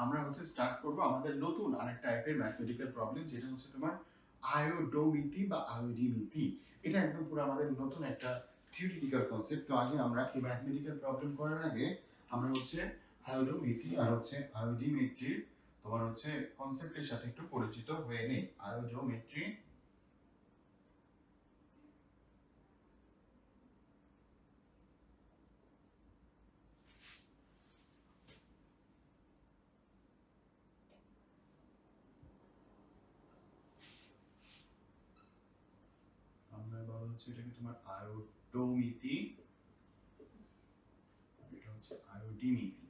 আমরা হচ্ছে স্টার্ট করব আমাদের নতুন আরেক টাইপের ম্যাথমেটিক্যাল প্রবলেম, যেটা হচ্ছে তোমার আয়োডোমিতি বা আয়োডিমিতি। এটা একদম পুরো আমাদের নতুন একটা থিওরিটিক্যাল কনসেপ্ট। তো আগে আমরা এই ম্যাথমেটিক্যাল প্রবলেম করার আগে আমরা হচ্ছে আয়োডোমিতি আর হচ্ছে আয়োডিমিত্রির তোমার হচ্ছে কনসেপ্টের সাথে একটু পরিচিত হয়ে নেই। আয়োডোমেট্রি আমরা বলা হচ্ছে এটাকে তোমার আয়োডোমিতি, এটা হচ্ছে আয়োডিমিতি।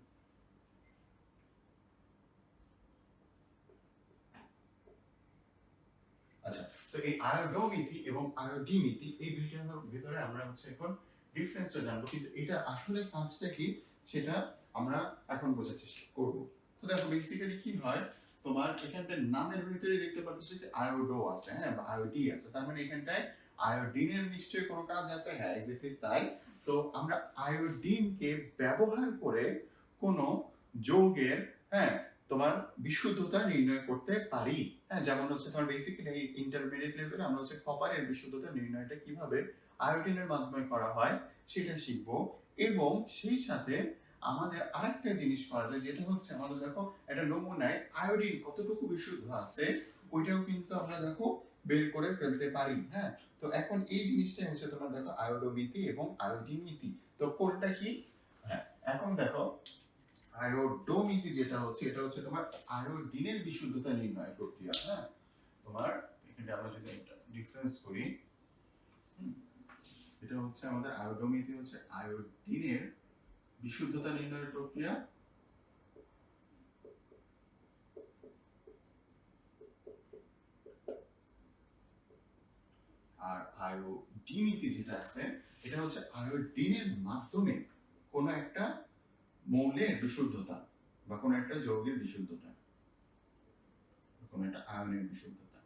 আচ্ছা, তো এই আয়োডোমিতি এবং আয়োডিমিতি এই দুইটার ভিতরে আমরা হচ্ছে এখন ডিফারেন্সটা জানবো, কিন্তু এটা আসলে কাজটা কি সেটা আমরা এখন বোঝার চেষ্টা করব। তো দেখো বেসিক্যালি কি হয়, তোমার এখানটায় নামের ভিতরে দেখতে পাচ্ছ যে আয়োডো আছে, হ্যাঁ, বা আয়োডি আছে, তার মানে এখানটায় আয়োডিনের নিশ্চয়ই কোনো কাজ আছে। হ্যাঁ, এক্স্যাক্টলি তাই। তো আমরা আয়োডিনকে ব্যবহার করে কোনো যৌগের, হ্যাঁ, তোমার বিশুদ্ধতা নির্ণয় করতে পারি। হ্যাঁ, যেমন হচ্ছে তোমার বেসিক্যালি ইন্টারমিডিয়েট লেভেলে আমরা হচ্ছে কপারের বিশুদ্ধতা নির্ণয়টা কিভাবে আয়োডিনের মাধ্যমে করা হয় সেটা শিখবো। এবং সেই সাথে আমাদের আরেকটা জিনিস করা যায়, যেটা হচ্ছে আমাদের দেখো একটা নমুনায় আয়োডিন কতটুকু বিশুদ্ধ আছে ওইটাও কিন্তু আমরা দেখো বের করে ফেলতে পারি। হ্যাঁ, তো এখন এই জিনিসটাই হচ্ছে তোমার দেখো আয়োডোমিতি এবং আয়োডিমিতি। তো কোনটা কি? হ্যাঁ, এখন দেখো আয়োডোমিতি যেটা হচ্ছে এটা হচ্ছে তোমার আয়োডিনের বিশুদ্ধতা নির্ণয় প্রক্রিয়া। হ্যাঁ, তোমার এখানে আমরা যদি একটা ডিফারেন্স করি, এটা হচ্ছে আমাদের আয়োডোমিতি হচ্ছে আয়োডিনের বিশুদ্ধতা নির্ণয়ের প্রক্রিয়া, আর আয়োডিমিতি যেটা আছে এটা হচ্ছে আয়োডিনের মাধ্যমে কোনো একটা মৌলের বিশুদ্ধতা বা কোনো একটা যৌগের বিশুদ্ধতা, কোনো একটা আয়নের বিশুদ্ধতা।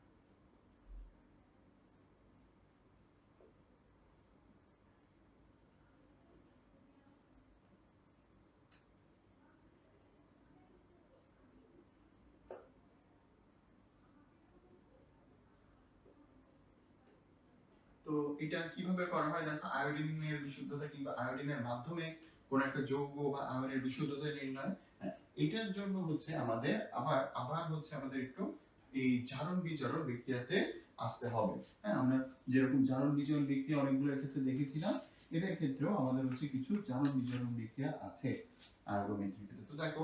তো এটা কিভাবে করা হয় দেখো, আয়োডিনের বিশুদ্ধতা কিংবা আয়োডিনের মাধ্যমে কোন একটা যৌগ বা আয়নের বিশুদ্ধতা নির্ণয়। এটার জন্য হচ্ছে আমাদের আবার আবার হচ্ছে আমাদের একটু এই জারণ বিজারণ বিক্রিয়াতে আসতে হবে। হ্যাঁ, আমরা যেরকম জারণ বিজারণ বিক্রিয়া অনেকগুলোর ক্ষেত্রে দেখেছিলাম, এদের ক্ষেত্রেও আমাদের হচ্ছে কিছু জারণ বিজারণ বিক্রিয়া আছে আয়োডোমেট্রির ক্ষেত্রে। তো দেখো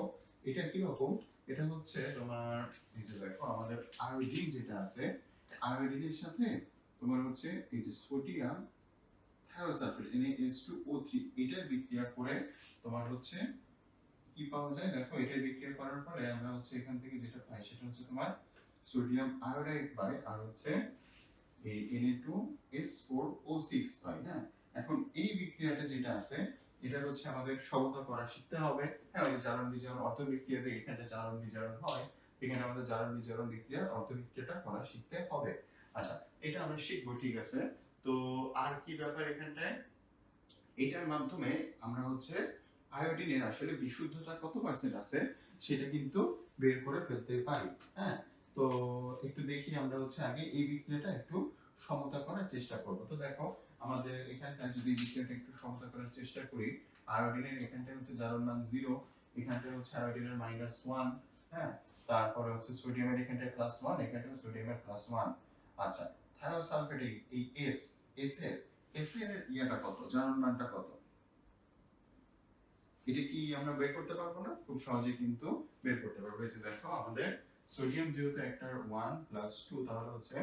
এটা কি রকম, এটা হচ্ছে তোমার এই যে দেখো আমাদের আয়োডিন যেটা আছে, আয়োডিনের সাথে তোমার হচ্ছে এই যে সোডিয়াম থায়োসালফেট Na2O3 এটার বিক্রিয়া করে তোমার হচ্ছে কি পাওয়া যায় দেখো, এটার বিক্রিয়া করার ফলে আমরা হচ্ছে এখান থেকে যেটা পাই সেটা হচ্ছে তোমার সোডিয়াম আয়োডাইড পাই আর হচ্ছে এই Na2S4O6 পাই। হ্যাঁ, এখন এই বিক্রিয়াটা যেটা আছে এটার হচ্ছে আমাদের সমতা করা শিখতে হবে। হ্যাঁ, ওই যে জারণ বিজারণ অর্থ বিক্রিয়াতে এখানে জারণ বিজারণ হয়, এখানে আমাদের জারণ বিজারণ বিক্রিয়ার অর্থ বিক্রিয়াটা করা শিখতে হবে। আচ্ছা, এটা আমরা শিখবো, ঠিক আছে। তো আর কি ব্যাপার এখানটায়, এটার মাধ্যমে আমরা হচ্ছে আয়োডিনের আসলে বিশুদ্ধতা কত পার্সেন্ট আছে সেটা কিন্তু বের করে ফেলতে পারি। হ্যাঁ, তো একটু দেখি আমরা হচ্ছে আগে এই বিক্রিয়াটা একটু সমতা করার চেষ্টা করব। তো দেখো আমাদের এখানটা যদি বিক্রিয়াটা একটু সমতা করার চেষ্টা করি, আয়োডিনের এখানটা হচ্ছে জারণ মান 0, এখানটা হচ্ছে আয়োডিনের -1, হ্যাঁ, তারপরে হচ্ছে সোডিয়ামের এখানটা +1, এখানটা সোডিয়ামের +1। আচ্ছা, থায়োসালফেটের এই এস এর ইয়াটা কত, জারণ মানটা কত, এটা কি আমরা বের করতে পারবো না? খুব সহজে কিন্তু বের করতে পারবো। এই যে দেখো আমাদের সোডিয়াম যেহেতু একটা 1 + 2, তাহলে হচ্ছে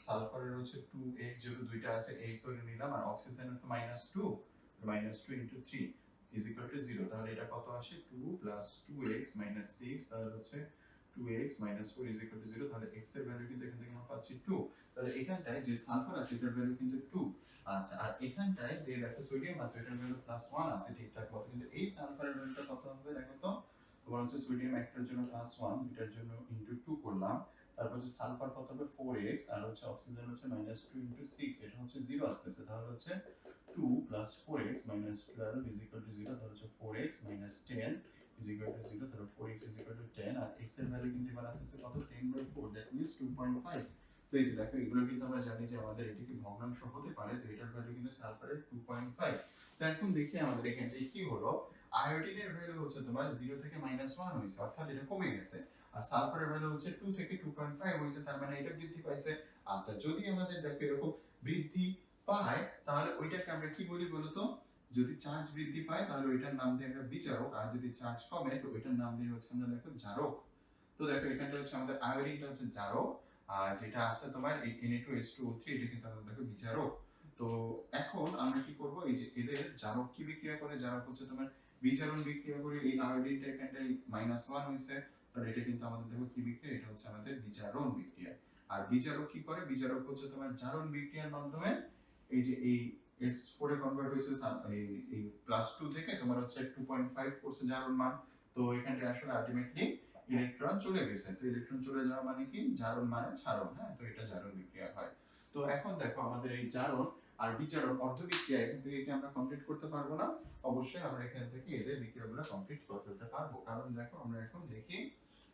সালফারের হচ্ছে 2x, যেহেতু দুইটা আছে x ধরে নিলাম, আর অক্সিজেনের তো -2, -2 × 3 = 0। তাহলে এটা কত আসে, 2 + 2x - 6, তাহলে হচ্ছে 2x - 4 = 0। তাহলে x এর ভ্যালু কিন্তু এখান থেকে আমরা পাচ্ছি 2। তাহলে এখানটায় যে সালফার আছে এটার ভ্যালু কিন্তু 2। আচ্ছা, আর এখানটায় যে দেখো সোডিয়াম আছে এটার ভ্যালু +1 আছে ঠিকঠাক মতো, কিন্তু এই সালফারের ভ্যালুটা কত হবে দেখো তো। তোমার হচ্ছে সোডিয়াম একটার জন্য +1, দুইটার জন্য * 2 করলাম, তারপর হচ্ছে সালফার কত হবে 4x, আর হচ্ছে অক্সিজেন হচ্ছে -2 × 6, এটা হচ্ছে 0 আসতেছে, তাহলে হচ্ছে 2 + 4x - 12 = 0, তাহলে হচ্ছে 4x - 10 = 0, তাহলে 4x = 10, আর x এর ভ্যালু কিন্তু এবার আসছে কত 10/4 দ্যাট মিন্স 2.5। তো এই যে দেখো এগুলো কিন্তু আমরা জানি যে আমাদের এটা কি ভগ্নাংশ হতে পারে, তো এটার ভ্যালু কিন্তু সালফারের 2.5। তো এখন দেখি আমাদের এখানে কি হলো, আয়োডিনের ভ্যালু হচ্ছে তোমার 0 থেকে -1 হইছে, অর্থাৎ এটা কমে গেছে। আর সালফারের ভ্যালু হচ্ছে 2 থেকে 2.5 হইছে, তার মানে এটা বৃদ্ধি পাইছে। আচ্ছা, যদি আমাদের দেখো এরকম বৃদ্ধি পায় তাহলে ওইটাকে আমরা কি বলি বলতো? যদি চার্জ বৃদ্ধি পায় তাহলে ওইটার নাম দিই আমরা বিজারক, আর যদি চার্জ কমে তো ওইটার নাম দিই হচ্ছে আমরা দেখো জারক। তো দেখো এখানটা হচ্ছে আমাদের আয়োডিনটা হচ্ছে জারক, আর যেটা আছে তোমার এই Na2H2O3 এটা কিন্তু আমাদের দেখো বিজারক। তো এখন আমরা কি করব, এই যে এদের জারক কি বিক্রিয়া করে, জারক হচ্ছে তোমার বিজারণ বিক্রিয়া করে, এই আয়োডিনটা এখানটায় -1 হইছে, তাহলে এটা কিন্তু আমাদের দেখো কি বিক্রিয়া, এটা হচ্ছে আমাদের বিজারণ বিক্রিয়া। আর বিজারক কি করে, বিজারক হচ্ছে তোমার জারণ বিক্রিয়ার মাধ্যমে এই যে এই S4 এ কনভার্ট হইছে এই +2 থেকে তোমার হচ্ছে 2.5 করছে জারণ মান। তো এখানটা আসলে আলটিমেটলি ইলেকট্রন চলে গেছে। তো ইলেকট্রন চলে যাওয়া মানে কি, জারণ মানে ছাড়ন, হ্যাঁ, তো এটা জারণ বিক্রিয়া হয়। তো এখন দেখো আমাদের এই জারণ আর বিজারণ অর্ধবিক্রিয়া এখান থেকে কি আমরা কমপ্লিট করতে পারবো না? অবশ্যই আমরা এখান থেকে এদের বিক্রিয়াগুলো কমপ্লিট করে ফেলতে পারবো, কারণ দেখো আমরা এখন দেখি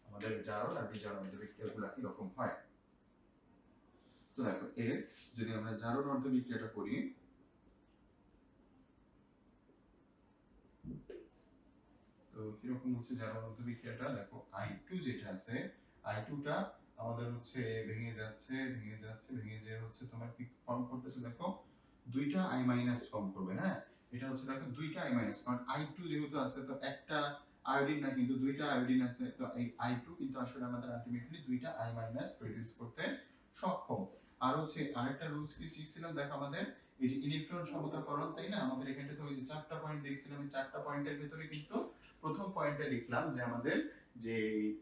আমাদের জারণ আর বিজারণ অর্ধবিক্রিয়াগুলো কি রকম হয়। তো দেখো এর যদি আমরা জারণ অর্ধবিক্রিয়াটা করি, তো কিরকম হচ্ছে জারণ অর্ধবিক্রিয়াটা, দেখো I2 যেটা আছে, I2 টা আমাদের হচ্ছে ভেঙে যাচ্ছে ভেঙে যাচ্ছে ভেঙে যেয়ে হচ্ছে তোমার কি ফর্ম করতেছে, দেখো দুইটা I মাইনাস ফর্ম করবে, হ্যাঁ, এটা হচ্ছে দেখো দুইটা I মাইনাস, কারণ I2 যেহেতু আছে তো একটা আয়োডিন না কিন্তু দুইটা আয়োডিন আছে, তো এই I2 কিন্তু আসলে আমাদের আলটিমেটলি দুইটা I মাইনাস প্রোডিউস করতে সক্ষম। আর হচ্ছে আরেকটা রুলস কি শিখছিলাম, দেখো আমাদের এই যে ইলেকট্রন সমতাকরণ, তাই না, আমাদের এখানে তো ওই যে চারটা পয়েন্ট দেখছিলাম, এই চারটা পয়েন্টের ভিতরে কিন্তু প্রথম পয়েন্টে লিখলাম যে আমাদের যে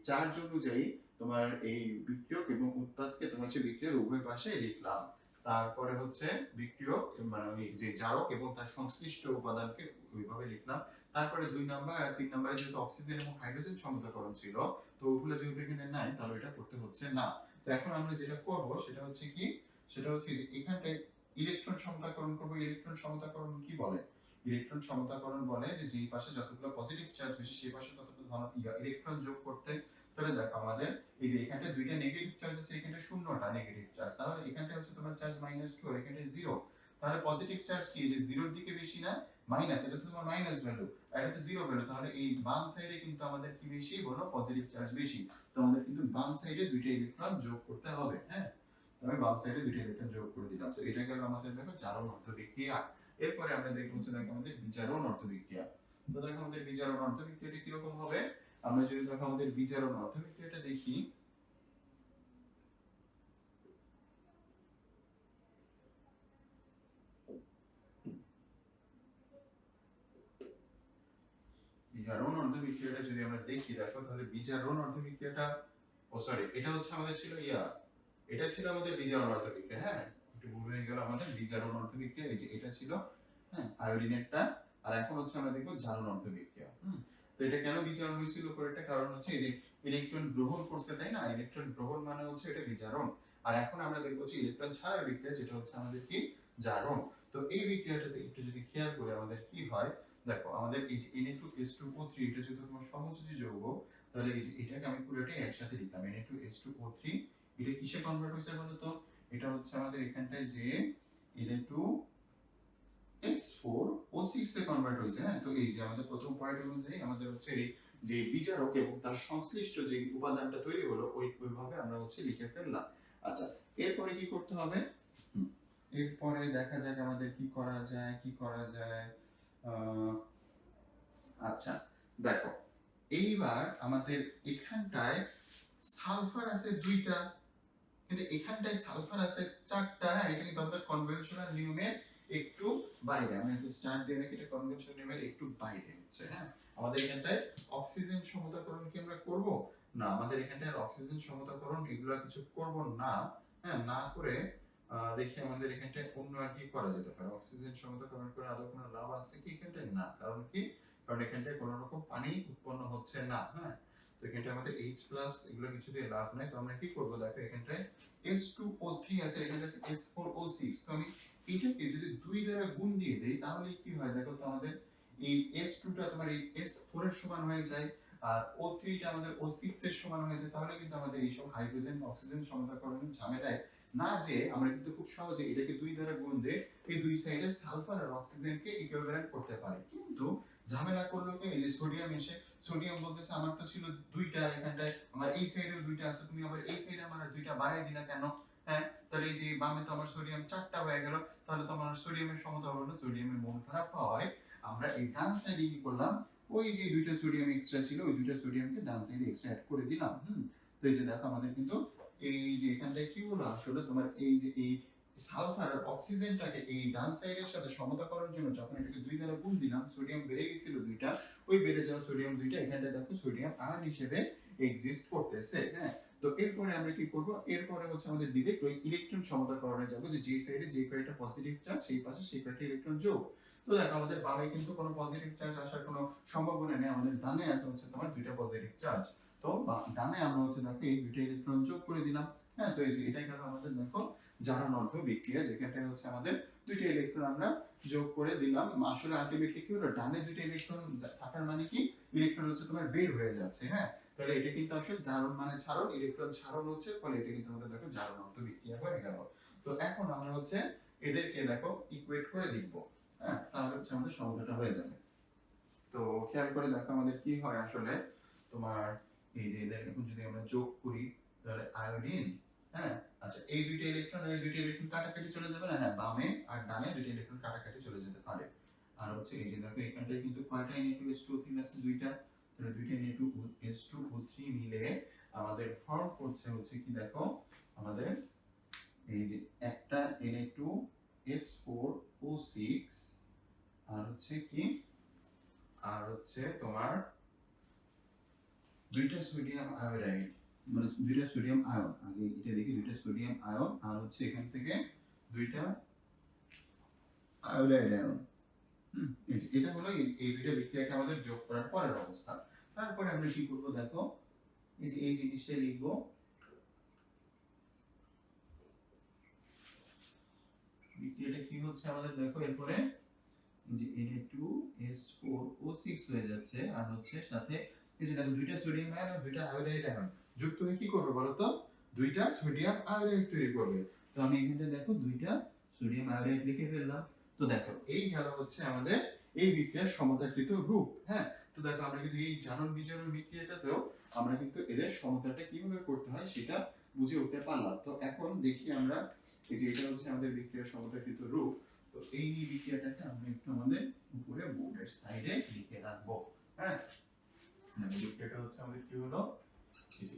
চার্জ অনুযায়ী তোমার এই বিক্রিয়ক এবং উৎপাদকে তোমার হচ্ছে বিক্রিয়ার উভয় পাশে লিখলাম। তারপরে হচ্ছে বিক্রিয়ক মানে ওই যে জারক এবং তার সংশ্লিষ্ট উপাদানকে ওইভাবে লিখলাম। তারপরে 2 নাম্বার আর 3 নম্বরে যেহেতু অক্সিজেন এবং হাইড্রোজেন সমতাকরণ ছিল, তো ওগুলো যেহেতু এখানে নাই তাহলে এটা করতে হচ্ছে না। তো এখন আমরা যেটা করব সেটা হচ্ছে কি, সেটা হচ্ছে যে এখানটায় ইলেকট্রন সমতাকরণ করব। ইলেকট্রন সমতাকরণ কি বলে? ইলেকট্রন সমতাকরণ বলে যে যেই পাশে যতগুলো পজিটিভ চার্জ বেশি সেই পাশে ততগুলো ইলেকট্রন যোগ করতে। তাহলে দেখো আমাদের এই যে এখানটা দুইটা নেগেটিভ চার্জ আছে, এখানটা শূন্যটা নেগেটিভ চার্জ, তাহলে এখানটা হচ্ছে তোমার চার্জ -2 আর এখানটা 0। তাহলে পজিটিভ চার্জ কি, যে 0 এর দিকে বেশি না, মাইনাস, এটা তো তোমার মাইনাস ভ্যালু আর এটা তো 0 ভ্যালু, তাহলে এই বাম সাইডে কিন্তু আমাদের কি বেশি বলো, পজিটিভ চার্জ বেশি। তো আমাদের কিন্তু বাম সাইডে দুইটা ইলেকট্রন যোগ করতে হবে, হ্যাঁ, তো আমি বাম সাইডে দুইটা ইলেকট্রন যোগ করে দিলাম। তো এটা গেল আমাদের দেখো জারণ অর্ধবিক্রিয়া। এরপরে আমরা দেখব হচ্ছে দেখো আমাদের বিজারণ অর্ধবিক্রিয়া। তো দেখো আমাদের বিজারণ অর্ধবিক্রিয়াটা কি রকম হবে, আমরা যদি দেখো আমাদের বিজারণ অর্ধবিক্রিয়াটা দেখি, বিজারণ অর্ধবিক্রিয়াটা যদি আমরা দেখি, দেখো তাহলে বিজারণ অর্ধবিক্রিয়াটা, ও সরি, এটা হচ্ছে আমাদের ছিল এটা ছিল আমাদের বিজারণ অর্ধবিক্রিয়া, হ্যাঁ, একটু ভুল হয়ে গেল আমাদের বিজারণ অর্ধবিক্রিয়া, এই যে এটা ছিল, হ্যাঁ, আয়োডিনেরটা। আর এখন হচ্ছে আমরা দেখব জারণ অর্ধবিক্রিয়া। তো এটা কেন বিজারণ হয়েছিল পরেরটা, কারণ হচ্ছে এই যে ইলেকট্রন গ্রহণ করছে, তাই না, ইলেকট্রন গ্রহণ মানে হচ্ছে এটা বিজারণ। আর এখন আমরা দেখব যে ইলেকট্রন ছাড়ার বিক্রিয়া, যেটা হচ্ছে আমাদের কি, জারণ। তো এই বিক্রিয়াটাতে একটু যদি খেয়াল করে আমাদের কি হয়, দেখো আমাদের এই যে Na2H2O3 এটা যেহেতু তোমার সমযোজী যৌগ, তাহলে এই যে এটাকে আমি পুরোটাই একসাথে লিখলাম, Na2H2O3 এটা কিসে কনভার্ট হইছে বলো তো, এটা হচ্ছে আমাদের এখানটায় যে Na2S4O6 এ কনভার্ট হইছে, হ্যাঁ। তো এই যে আমাদের প্রথম পয়েন্ট অনুযায়ী আমাদের হচ্ছে এই যে বিজারক এবং তার সংশ্লিষ্ট যে উপাদানটা তৈরি হলো ওইভাবে আমরা হচ্ছে লিখে ফেললাম। আচ্ছা, এরপরে কি করতে হবে, এরপরে দেখা যাক আমাদের কি করা যায় কি করা যায়। আচ্ছা, দেখো এইবার আমাদের এখানটায় সালফার আছে দুইটা, কিন্তু এখানটায় সালফার আছে চারটা, এটা কিন্তু আমাদের কনভেনশনাল নিয়মের একটু বাইরে। আমি একটু স্টার দিয়ে রাখি, এটা কনভেনশনাল নিয়মের একটু বাইরে হচ্ছে, হ্যাঁ। আমাদের এখানটায় অক্সিজেন সমতাকরণ কি আমরা করব না, আমাদের এখানটায় অক্সিজেন সমতাকরণ এগুলো কিছু করব না, হ্যাঁ, না করে দেখি আমাদের এখানটায় অন্য আর কি করা যেতে পারে। অক্সিজেন সমতাকরণ করে আদৌ কোনো লাভ আছে কি এখানটায়, না, কারণ কি, কারণ এখানটায় কোনো রকম পানি উৎপন্ন হচ্ছে না, হ্যাঁ। তো এখানটায় আমাদের H+ এগুলো কিছু দিয়ে লাভ নাই। তো আমরা কি করব, দেখো এখানটায় S2O3 আছে, এখানে আছে S4O6। তো আমি এটাকে যদি 2 দ্বারা গুণ দিয়ে দেই তাহলে কি হয়, দেখো তো আমাদের এই S2 টা তোমার এই S4 এর সমান হয়ে যায়, আর O3 টা আমাদের O6 এর সমান হয়ে যায়, তাহলে কিন্তু আমাদের এইসব হাইড্রোজেন অক্সিজেন সমতাকরণের ঝামেলায় না যে আমরা কিন্তু খুব সহজে এটাকে 2 দ্বারা গুণ দিয়ে এই দুই সাইডের সালফার আর অক্সিজেনকে ইকুইভ্যালেন্ট করতে পারি। কিন্তু ঝামেলা করলো কি, এই যে সোডিয়াম এসে সোডিয়াম বলতেছে আমার তো ছিল দুইটা, এখানটায় আমার এই সাইডেও দুইটা আছে, তুমি আবার এই সাইডে আমার দুইটা বাড়াই দিলা কেন? হ্যাঁ, তাহলে এই যে বামে তো আমার সোডিয়াম 4টা হয়ে গেল, তাহলে তো আমার সোডিয়ামের সমতা হলো, সোডিয়ামের মন খারাপ হওয়ায় আমরা এই ডান সাইডে কি করলাম, ওই যে দুইটা সোডিয়াম এক্সট্রা ছিল ওই দুইটা সোডিয়ামকে ডান সাইডে এক্সট্রা অ্যাড করে দিলাম। তো এই যে দেখো আমাদের কিন্তু এই যে এখানটায় কি হলো, আসলে তোমার এই যে এই সালফার আর অক্সিজেনটাকে এই ডান সাইডের সাথে সমতা করার জন্য যখন এটাকে 2 দ্বারা গুণ দিলাম, সোডিয়াম বেড়ে গেছিল দুইটা, ওই বেড়ে যাওয়া সোডিয়াম দুইটা এখানটায় দেখো সোডিয়াম আয়ন হিসেবে এক্সিস্ট করতেছে। হ্যাঁ, তো এরপরে আমরা কি করব, এরপরে হচ্ছে আমাদের ডিরেক্ট ওই ইলেকট্রন সমতাকরণে যাব, যে সাইডে যে কয়টা পজিটিভ চার্জ সেই পাশে সেই কয়টা ইলেকট্রন যোগ। তো দেখো আমাদের বামে কিন্তু কোনো পজিটিভ চার্জ আসার কোনো সম্ভাবনা নেই, আমাদের ডানে আছে হচ্ছে তোমার দুইটা পজিটিভ চার্জ। তো ডানে আমরা হচ্ছে দেখো এই দুইটা ইলেকট্রন যোগ করে দিলাম। হ্যাঁ, তো এই যে এটাই গেল আমাদের দেখো জারণ অর্ধ বিক্রিয়া, যেখানটায় হচ্ছে আমাদের দুইটা ইলেকট্রন আমরা যোগ করে দিলাম। আসলে আলটিমেটলি কি হলো, ডানে দুইটা ইলেকট্রন থাকার মানে কি, ইলেকট্রন হচ্ছে তোমার বের হয়ে যাচ্ছে। হ্যাঁ, তাহলে এটা কিন্তু আসলে জারণ মানে ছাড়ন, ইলেকট্রন ছাড়ন হচ্ছে, ফলে এটা কিন্তু আমাদের দেখো জারণ অর্ধ বিক্রিয়া হয়ে গেল। তো এখন আমরা হচ্ছে এদেরকে দেখো ইকুয়েট করে লিখব। হ্যাঁ, তাহলে হচ্ছে আমাদের সমতাটা হয়ে যাবে। তো খেয়াল করে দেখো আমাদের কি হয় আসলে, তোমার এই যে এদের এখন যদি আমরা যোগ করি তাহলে আয়োডিন, হ্যাঁ আচ্ছা এই দুইটা ইলেকট্রন আর এই দুইটা ইলেকট্রন কাটাকাটি চলে যাবে না, হ্যাঁ বামে আর ডানে দুইটা ইলেকট্রন কাটাকাটি চলে যেতে পারে। আর হচ্ছে এই যে দেখো এখানটায় কিন্তু কয়টা Na2H2O3 আছে, দুইটা, তাহলে দুইটা Na2H2O3 মিলে আমাদের ফর্ম করছে হচ্ছে কি দেখো আমাদের এই যে একটা Na2S4O6 আর হচ্ছে কি, আর হচ্ছে তোমার দুইটা সোডিয়াম আয়োডাইড, মানে দুইটা সোডিয়াম আয়ন, আগে এটা দেখি দুইটা সোডিয়াম আয়ন আর হচ্ছে এখান থেকে দুইটা আয়োডাইড আয়ন। এটা হলো এই দুইটা বিক্রিয়াকে আমাদের যোগ করার পরের অবস্থা। তারপরে আমরা কি করব দেখো, এই যে এই জিনিসটা লিখব, বিক্রিয়াটা কি হচ্ছে আমাদের দেখো, এরপরে যে Na2S4O6 হয়ে যাচ্ছে আর হচ্ছে সাথে এই যে দেখো দুইটা সোডিয়াম আয়ন আর দুইটা আয়োডাইড আয়ন যুক্ত হয়ে কি করবে বলো তো, দুইটা সোডিয়াম আয়োডাইড তৈরি করবে। তো আমি এখানে দেখো দুইটা সোডিয়াম আয়োডাইড লিখে ফেললাম। তো দেখো এই গেল হচ্ছে আমাদের এই বিক্রিয়ার সমতাকৃত রূপ। হ্যাঁ, তো দেখো আমরা কিন্তু এই জারণ বিজারণ বিক্রিয়াটাতেও আমরা কিন্তু এদের সমতাটা কিভাবে করতে হয় সেটা বুঝে উঠতে পারলাম। তো এখন দেখি আমরা এই যে এটা হচ্ছে আমাদের বিক্রিয়ার সমতাকৃত রূপ। তো এই বিক্রিয়াটাকে আমরা একটু আমাদের উপরে বোর্ডের সাইডে লিখে রাখবো। হ্যাঁ, বিক্রিয়াটা হচ্ছে আমাদের কি হলো,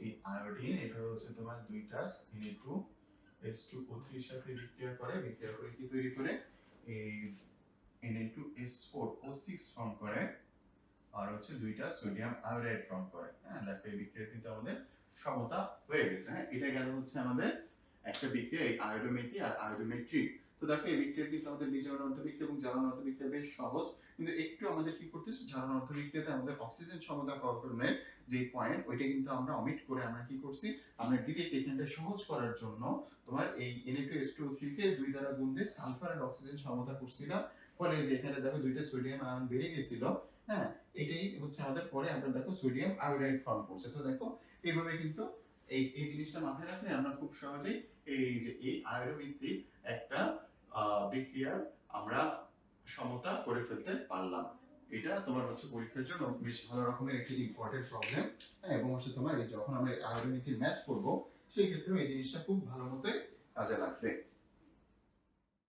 এই আয়োডিন এটা হচ্ছে তোমার দুইটা Na2S2O3 এর সাথে বিক্রিয়া করে কি তৈরি করে, এই Na2S4O6 ফর্ম করে আর হচ্ছে দুইটা সোডিয়াম আয়োডাইড ফর্ম করে। হ্যাঁ, দেখো এই বিক্রিয়া কিন্তু আমাদের সমতা হয়ে গেছে। হ্যাঁ, এটা গেল হচ্ছে আমাদের একটা বিক্রিয়া, এই আয়োডোমেট্রি আর আয়োডোমেট্রি। তো দেখো এই বিক্রিয়া কিন্তু আমাদের বিজারণ অর্ধবিক্রিয়া এবং জারণ অর্ধবিক্রিয়া বেশ সহজ, কিন্তু একটু আমাদের কি করতেছে, জারণ অর্ধবিক্রিয়াতে আমাদের অক্সিজেন সমতাকরণের যে পয়েন্ট ওইটা কিন্তু আমরা অমিট করে আমরা কি করছি, আমরা ডিরেক্ট এখানটা সহজ করার জন্য তোমার এই Na2S2O3 কে 2 দ্বারা গুণ দিয়ে সালফার আর অক্সিজেন সমতা করছিলাম, ফলে যে এখানে দেখো দুইটা সোডিয়াম আয়ন বেড়ে গেছিল। হ্যাঁ, এটাই হচ্ছে আমাদের পরে আমরা দেখো সোডিয়াম আয়োডাইড ফর্ম করছে। তো দেখো এইভাবে কিন্তু এই জিনিসটা মাথায় রাখলে আমরা খুব সহজেই এই যে এই আয়োডোভিত্তিক একটা বিক্রিয়ার আমরা সমতা করে ফেলতে পারলাম। এটা তোমার হচ্ছে পরীক্ষার জন্য বেশ ভালো রকমের একটি ইম্পর্টেন্ট প্রবলেম। এবং হচ্ছে তোমার যখন আমরা আয়োডোভিত্তিক ম্যাথ করব সেই ক্ষেত্রে এই জিনিসটা খুব ভালো মতো কাজে লাগবে।